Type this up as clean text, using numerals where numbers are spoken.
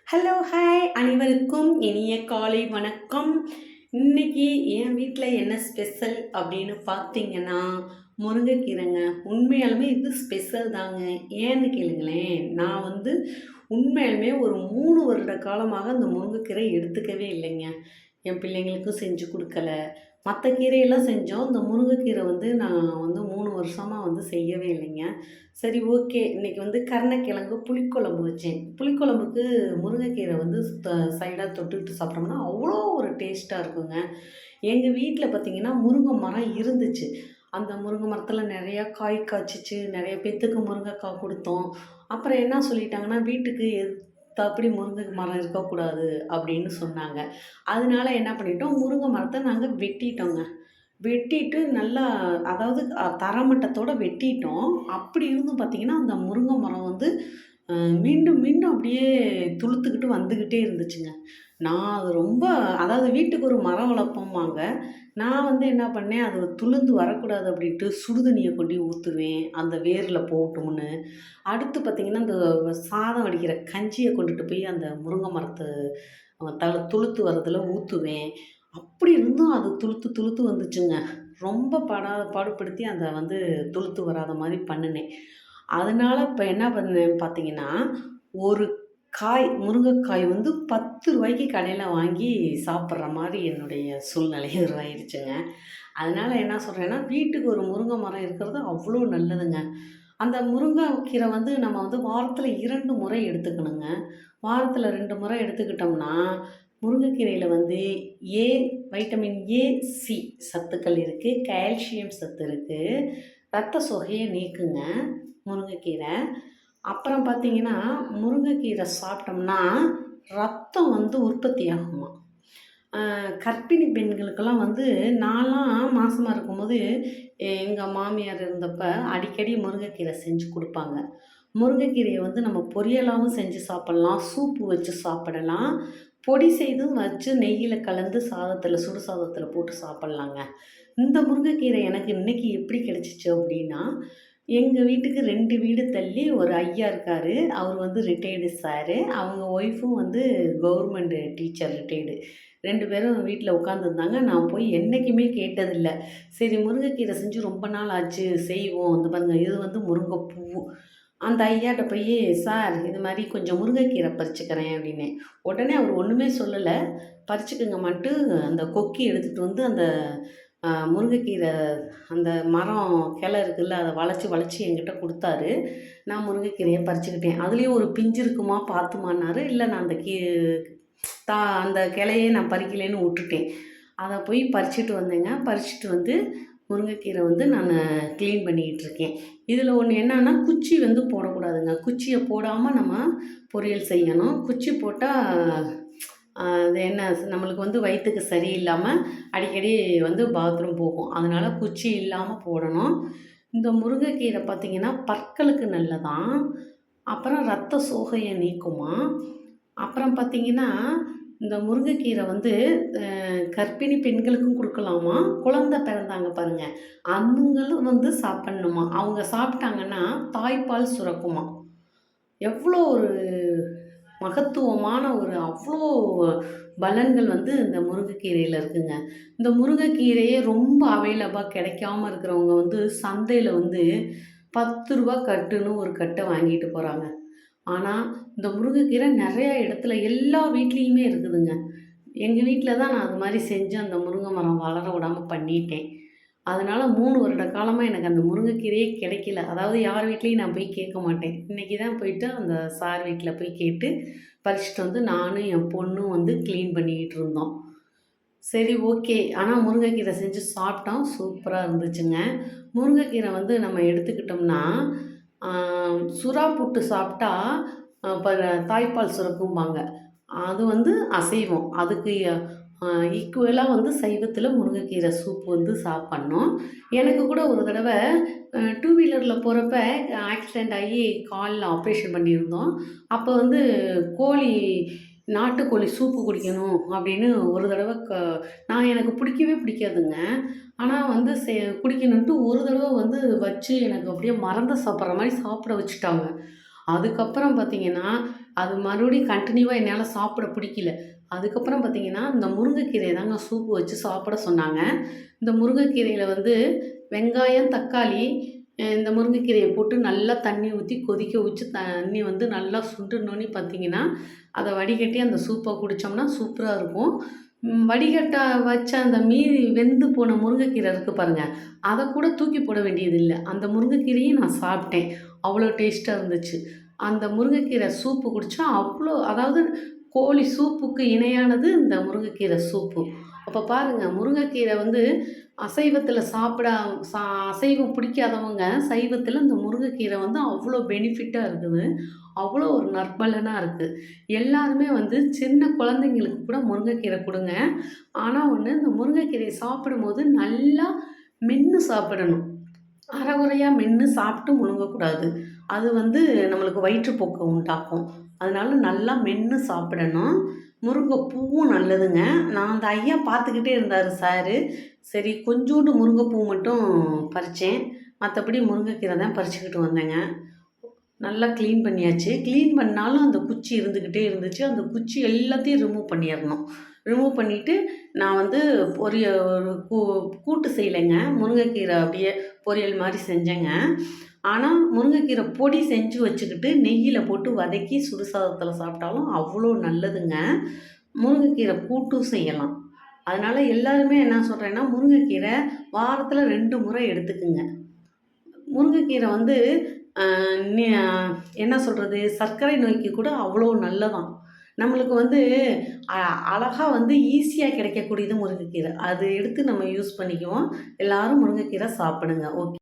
Hello hi அனைவருக்கும் இனிய காலை வணக்கம். இன்னைக்கு என் வீட்டில் என்ன ஸ்பெஷல் அப்படின்னு பார்த்தீங்கன்னா முருங்கைக்கீரைங்க. உண்மையாலுமே இது ஸ்பெஷல் தாங்க. ஏன்னு கேளுங்களேன், நான் உண்மையாலுமே ஒரு 3 வருட காலமாக அந்த முருங்கைக்கீரை எடுத்துக்கவே இல்லைங்க. என் பிள்ளைங்களுக்கும் செஞ்சு கொடுக்கல. மற்ற கீரையெல்லாம் செஞ்சோம். இந்த முருங்கைக்கீரை நான் 3 வருஷமாக செய்யவே இல்லைங்க. சரி, ஓகே. இன்றைக்கி கருணைக்கிழங்கு புளிக்குழம்பு வச்சேன். புளிக்குழம்புக்கு முருங்கைக்கீரை சைடாக தொட்டுக்கிட்டு சாப்பிட்டோம்னா அவ்வளோ ஒரு டேஸ்ட்டாக இருக்குங்க. எங்கள் வீட்டில் பார்த்திங்கன்னா முருங்கை மரம் இருந்துச்சு. அந்த முருங்கை மரத்தில் நிறையா காய் காய்ச்சிச்சு. நிறைய பேத்துக்கு முருங்கைக்காய் கொடுத்தோம். அப்புறம் என்ன சொல்லிட்டாங்கன்னா, வீட்டுக்கு எதுத்தாப்படி முருங்கை மரம் இருக்கக்கூடாது அப்படின்னு சொன்னாங்க. அதனால என்ன பண்ணிட்டோம், முருங்கை மரத்தை நாங்கள் வெட்டிட்டோங்க. வெட்டிட்டு நல்லா, அதாவது தரமட்டத்தோட வெட்டிட்டோம். அப்படி இருந்தும் பார்த்திங்கன்னா, அந்த முருங்கை மரம் மீண்டும் மீண்டும் அப்படியே துளுத்துக்கிட்டு வந்துக்கிட்டே இருந்துச்சுங்க. நான் அது ரொம்ப, அதாவது வீட்டுக்கு ஒரு மரம் வளர்ப்போம்பாங்க. நான் என்ன பண்ணேன், அது துளுந்து வரக்கூடாது அப்படின்ட்டு சுடுதண்ணியை கொண்டு ஊற்றுவேன், அந்த வேரில் போகட்டும்னு. அடுத்து பார்த்திங்கன்னா, இந்த சாதம் வடிக்கிற கஞ்சியை கொண்டுட்டு போய் அந்த முருங்கை மரத்து துளுத்து வரதில் ஊற்றுவேன். அப்படி இருந்தும் அது துளுத்து துளுத்து வந்துச்சுங்க. ரொம்ப பாடுபடுத்தி அந்த துளுத்து வராத மாதிரி பண்ணினேன். அதனால இப்போ என்ன பண்ணேன்னு பார்த்தீங்கன்னா, ஒரு முருங்கைக்காய் 10 ரூபாய்க்கு கடையில் வாங்கி சாப்பிட்ற மாதிரி என்னுடைய சூழ்நிலை உருவாயிருச்சுங்க. அதனால என்ன சொல்கிறேன்னா, வீட்டுக்கு ஒரு முருங்கை மரம் இருக்கிறது அவ்வளோ நல்லதுங்க. அந்த முருங்கைக்கீரை நம்ம வாரத்தில் 2 முறை எடுத்துக்கணுங்க. வாரத்தில் 2 முறை எடுத்துக்கிட்டோம்னா, முருங்கைக்கீரையில் ஏ வைட்டமின் ஏ, சி சத்துக்கள் இருக்குது. கால்சியம் சத்து இருக்குது. ரத்த சோகையை நீக்குங்க முருங்கைக்கீரை. அப்புறம் பார்த்தீங்கன்னா, முருங்கைக்கீரை சாப்பிட்டோம்னா ரத்தம் உற்பத்தி ஆகுமா. கர்ப்பிணி பெண்களுக்கெல்லாம் நான்லாம் மாசமா இருக்கும்போது எங்கள் மாமியார் இருந்தப்ப அடிக்கடி முருங்கைக்கீரை செஞ்சு கொடுப்பாங்க. முருங்கைக்கீரையை நம்ம பொரியலாகவும் செஞ்சு சாப்பிட்லாம், சூப்பு வச்சு சாப்பிடலாம், பொடி செய்தும் வச்சு நெய்யில் கலந்து சாதத்தில், சுடு சாதத்தில் போட்டு சாப்பிட்லாங்க. இந்த முருங்கைக்கீரை எனக்கு இன்றைக்கி எப்படி கிடச்சிச்சு அப்படின்னா, எங்கள் வீட்டுக்கு 2 வீடு தள்ளி ஒரு ஐயா இருக்கார். அவர் ரிட்டையர்டு சாரு. அவங்க ஒய்ஃபும் கவர்மெண்ட் டீச்சர், ரிட்டையர்டு. 2 பேரும் வீட்டில் உட்காந்துருந்தாங்க. நான் போய் என்றைக்குமே கேட்டதில்லை. சரி, முருங்கைக்கீரை செஞ்சு ரொம்ப நாள் ஆச்சு, செய்வோம். பாருங்கள், இது முருங்கைப்பூ. அந்த ஐயாட்ட போய், சார் இது மாதிரி கொஞ்சம் முருங்கைக்கீரை பறிச்சுக்கிறேன் அப்படின்னேன். உடனே அவர் ஒன்றுமே சொல்லலை. பறிச்சுக்குங்கம்மான்ட்டு அந்த கொக்கி எடுத்துகிட்டு அந்த முருங்கைக்கீரை அந்த மரம் கிளை இருக்குல்ல, அதை வளைச்சி என்கிட்ட கொடுத்தாரு. நான் முருங்கைக்கீரையை பறிச்சுக்கிட்டேன். அதுலேயும் ஒரு பிஞ்சு இருக்குமா பார்த்துமான்னாரு. இல்லை, நான் அந்த கிளையே நான் பறிக்கலைன்னு விட்டுட்டேன். அதை போய் பறிச்சுட்டு வந்தேங்க. பறிச்சுட்டு முருங்கைக்கீரை நான் க்ளீன் பண்ணிக்கிட்டு இருக்கேன். இதில் ஒன்று என்னன்னா, குச்சி போடக்கூடாதுங்க. குச்சியை போடாமல் நம்ம பொரியல் செய்யணும். குச்சி போட்டால் அது என்ன, நம்மளுக்கு வயிற்றுக்கு சரியில்லாமல் அடிக்கடி பாத்ரூம் போகும். அதனால் குச்சி இல்லாமல் போடணும். இந்த முருங்கைக்கீரை பார்த்திங்கன்னா பற்களுக்கு நல்லதான். அப்புறம் ரத்த சோகையை நீக்குமா. அப்புறம் பார்த்திங்கன்னா, இந்த முருங்கைக்கீரை கர்ப்பிணி பெண்களுக்கும் கொடுக்கலாமா. குழந்தை பிறந்தாங்க பாருங்கள், அவங்களும் சாப்பிட்ணுமா. அவங்க சாப்பிட்டாங்கன்னா தாய்ப்பால் சுரக்குமா. எவ்வளோ ஒரு மகத்துவமான அவ்வளோ பலன்கள் இந்த முருங்கைக்கீரையில் இருக்குங்க. இந்த முருங்கைக்கீரையே ரொம்ப அவைலபிளாக கிடைக்காம இருக்கிறவங்க சந்தையில் 10 ரூபா கட்டுன்னு ஒரு கட்டை வாங்கிட்டு போகிறாங்க. ஆனால் இந்த முருங்கைக்கீரை நிறையா இடத்துல எல்லா வீட்லேயுமே இருக்குதுங்க. எங்கள் வீட்டில் தான் நான் அது மாதிரி செஞ்சு அந்த முருங்கை மரம் வளர விடாமல் பண்ணிட்டேன். அதனால் 3 வருட காலமாக எனக்கு அந்த முருங்கைக்கீரையே கிடைக்கல. அதாவது யார் வீட்லேயும் நான் போய் கேட்க மாட்டேன். இன்றைக்கி தான் போயிட்டு அந்த சார் வீட்டில் போய் கேட்டு பறிச்சுட்டு நானும் என் பொண்ணும் க்ளீன் பண்ணிக்கிட்டு இருந்தோம். சரி, ஓகே. ஆனால் முருங்கைக்கீரை செஞ்சு சாப்பிட்டோம். சூப்பராக இருந்துச்சுங்க. முருங்கைக்கீரை நம்ம எடுத்துக்கிட்டோம்னா, சுறா புட்டு சாப்பிட்டா இப்போ தாய்ப்பால் சுரக்கும்பாங்க. அது அசைவம். அதுக்கு ஈக்குவலாக சைவத்தில் முருங்கைக்கீரை சூப்பு சாப்பிட்ணும். எனக்கு கூட ஒரு தடவை 2 வீலரில் போகிறப்ப ஆக்சிடெண்ட் ஆகி காலில் ஆப்ரேஷன் பண்ணியிருந்தோம். அப்போ கோழி, நாட்டுக்கோழி சூப்பு குடிக்கணும் அப்படின்னு ஒரு தடவை நான் எனக்கு பிடிக்கவே பிடிக்காதுங்க. ஆனால் குடிக்கணுன்ட்டு ஒரு தடவை வச்சு எனக்கு அப்படியே மறந்து சாப்பிட்ற மாதிரி சாப்பிட வச்சுட்டாங்க. அதுக்கப்புறம் பார்த்திங்கன்னா, அது மறுபடியும் கன்டினியூவா என்னால சாப்பிட பிடிக்கல. அதுக்கப்புறம் பார்த்தீங்கன்னா, இந்த முருங்கைக்கீரைய தாங்க சூப்பு வச்சு சாப்பிட சொன்னாங்க. இந்த முருங்கைக்கீரையில வந்து வெங்காயம், தக்காளி இந்த முருங்கைக்கீரைய போட்டு நல்லா தண்ணி ஊத்தி கொதிக்க வச்சு தண்ணி வந்து நல்லா சுண்டுனோனே பார்த்தீங்கன்னா, அத வடிகட்டி அந்த சூப்ப குடிச்சோம்னா சூப்பரா இருக்கும். வடிகட்ட வச்ச அந்த மீதி வெந்து போன முருங்கைக்கீரை இருக்கு பாருங்க, அத கூட தூக்கி போட வேண்டியதில்ல. அந்த முருங்கைக்கீரையும் நான் சாப்பிட்டேன். அவ்வளோ டேஸ்ட்டா இருந்துச்சு. அந்த முருங்கைக்கீரை சூப்பு குடிச்சா அவ்வளோ அதாவது கோழி சூப்புக்கு இணையானது இந்த முருங்கைக்கீரை சூப்பு. அப்ப பாருங்க முருங்கைக்கீரை வந்து அசைவத்தில சாப்பிடா சா அசைவம் பிடிக்காதவங்க சைவத்தில இந்த முருங்கைக்கீரை வந்து அவ்வளோ பெனிஃபிட்டா இருக்குது. அவ்வளோ ஒரு நற்பலனா இருக்கு. எல்லாருமே வந்து சின்ன குழந்தைங்களுக்கு கூட முருங்கைக்கீரை குடுங்க. ஆனா ஒண்ணு இந்த முருங்கைக்கீரைய சாப்பிடும்போது நல்லா மென்னு சாப்பிடணும். அரை குறையா மென்னு சாப்பிட்டு முழுங்கக்கூடாது. அது வந்து நம்மளுக்கு வயிற்றுப்போக்க உண்டாக்கும். அதனால நல்லா மென்னு சாப்பிடணும். முருங்கை பூவும் நல்லதுங்க. நான் அந்த ஐயா பார்த்துக்கிட்டே இருந்தாரு சாரு. சரி கொஞ்சூண்டு முருங்கைப்பூ மட்டும் பறிச்சேன். மத்தபடி முருங்கைக்கீரை தான் பறிச்சுக்கிட்டு வந்தேங்க. நல்லா க்ளீன் பண்ணியாச்சு. க்ளீன் பண்ணாலும் அந்த குச்சி இருந்துக்கிட்டே இருந்துச்சு. அந்த குச்சி எல்லாத்தையும் ரிமூவ் பண்ணிறணும். ரிமூவ் பண்ணிட்டு, நான் வந்து ஒரு கூட்டு செய்யலைங்க. முருங்கைக்கீரை அப்படியே பொரியல் மாரி செஞ்சேங்க. ஆனா, முருங்கைக்கீரை பொடி செஞ்சு வச்சுக்கிட்டு, நெய்யில போட்டு வதக்கி சுடு சாதத்தில சாப்பிட்டாலும் அவ்வளோ நல்லதுங்க. முருங்கைக்கீரை கூட்டும் செய்யலாம். அதனால எல்லாருமே என்ன சொல்றேன்னா, முருங்கைக்கீரை வாரத்தில 2 முறை எடுத்துக்குங்க. முருங்கைக்கீரை வந்து அ நி என்ன சொல்றது? சர்க்கரை நோய்க்கு கூட அவ்வளோ நல்லதாம். நம்மளுக்கு வந்து அ அழகா வந்து ஈஸியா கிடைக்கக்கூடியது முருங்கைக்கீரை. அது எடுத்து நம்ம யூஸ் பண்ணிக்குவோம். எல்லாரும் முருங்கைக்கீரை சாப்பிடுங்க. ஓகே.